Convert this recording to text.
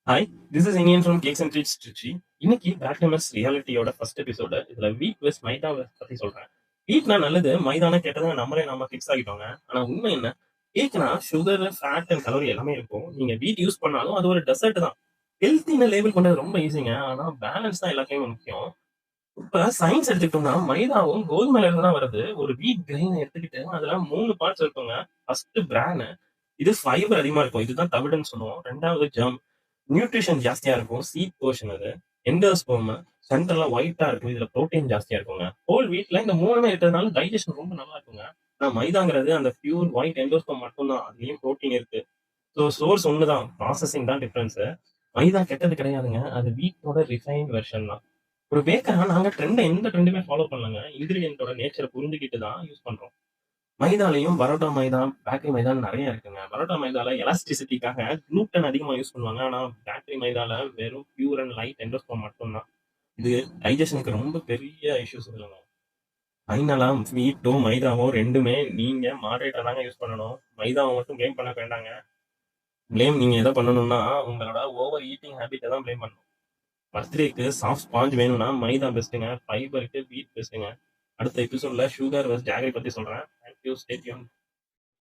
Hi, this is Iniyan from cakes and treats Trichy. இன்னைக்கு பேக்டமஸ் ரியாலிட்டியோட first episode. இதுல வீட் வெஸ் மைதா பத்தி சொல்றேன். வீட்னா நல்லது, மைதானா கெட்டது நம்மளே நம்ம ஃபிக்ஸ் ஆகிட்டோங்க. ஆனா உண்மை என்ன? கேக்னா சுகர், ஃபேட் அண்ட் கலோரி எல்லாமே இருக்கும். நீங்க வீட் யூஸ் பண்ணாலும் அது ஒரு டெசர்ட் தான். ஹெல்த்தின்னு லேபிள் பண்றது ரொம்ப ஈஸிங்க. ஆனா பேலன்ஸ் தான் எல்லாத்தையும் முக்கியம். இப்ப சயின்ஸ் எடுத்துக்கிட்டோம்னா மைதாவும் கோதுமையில இருந்து தான் வருது. ஒரு வீட் கிரெயின் எடுத்துக்கிட்டு அதுல 3 பார்ட்ஸ் இருக்குங்க. ஃபர்ஸ்ட் பிரான். இது ஃபைபர் அதிகமா இருக்கும். இதுதான் தவிடுன்னு சொல்லுவோம். 2வது ஜெர்ம். நியூட்ரிஷன் ஜாஸ்தியா இருக்கும். சீட் போர்ஷன் அது. எண்டோஸ்பெர்ம் சென்டர்ல ஒயிட்டா இருக்கும். இதுல புரோட்டீன் ஜாஸ்தியா இருக்குங்க. ஹோல் வீட்ல இந்த 3மே இருக்கிறதுனால டைஜெஷன் ரொம்ப நல்லா இருக்குங்க. ஆனா மைதாங்கிறது அந்த பியூர் ஒயிட் எண்டோஸ்பெர்ம் மட்டும் தான். அதுலயும் புரோட்டீன் இருக்கு. ஸோ சோர்ஸ் ஒண்ணுதான். ப்ராசஸிங் தான் டிஃபரன்ஸ். மைதா கெட்டது கிடையாதுங்க. அது வீட்டோட ரிஃபைன்ட் வெர்ஷன் தான். ஒரு பேக்கரா நாங்க எந்த ட்ரெண்டுமே ஃபாலோ பண்ணலங்க. இன்கிரீடியன்ட்டோட நேச்சர புரிஞ்சுகிட்டு தான் யூஸ் பண்றோம். மைதாலயும் பரோட்டா மைதா, பேக்கரி மைதான்னு நெறைய இருக்குங்க. பரோட்டா மைதால எலாஸ்டிசிட்டிக்காக குளூட்டன் அதிகமா யூஸ் பண்ணுவாங்க. ஆனா பேக்கரி மைதால வெறும் பியூர் அண்ட் லைட் எண்டோஸ்பெர்ம் மட்டும் தான். இது டைஜஷனுக்கு ரொம்ப பெரிய இஷ்யூஸ் இல்லங்க. ஃபைனலா வீட்டோ, மைதாவோ 2மே நீங்க மாடரேட்டா தாங்க யூஸ் பண்ணணும். மைதாவ மட்டும் பிளேம் பண்ண வேண்டாங்க. நீங்க எத பண்ணணும்னா, உங்களோட ஓவர் ஈட்டிங் ஹேபிட்ட தான் பிளேம் பண்ணணும். பர்த்டேக்கு சாஃப்ட் ஸ்பாஞ்ச் வேணும்னா மைதா பெஸ்ட்டுங்க. ஃபைபருக்கு வீட் பெஸ்ட்டுங்க. அடுத்த எபிசோட்ல சுகர் வெர்சஸ் ஜாகரி பத்தி சொல்றேன். Thank you. Stay tuned.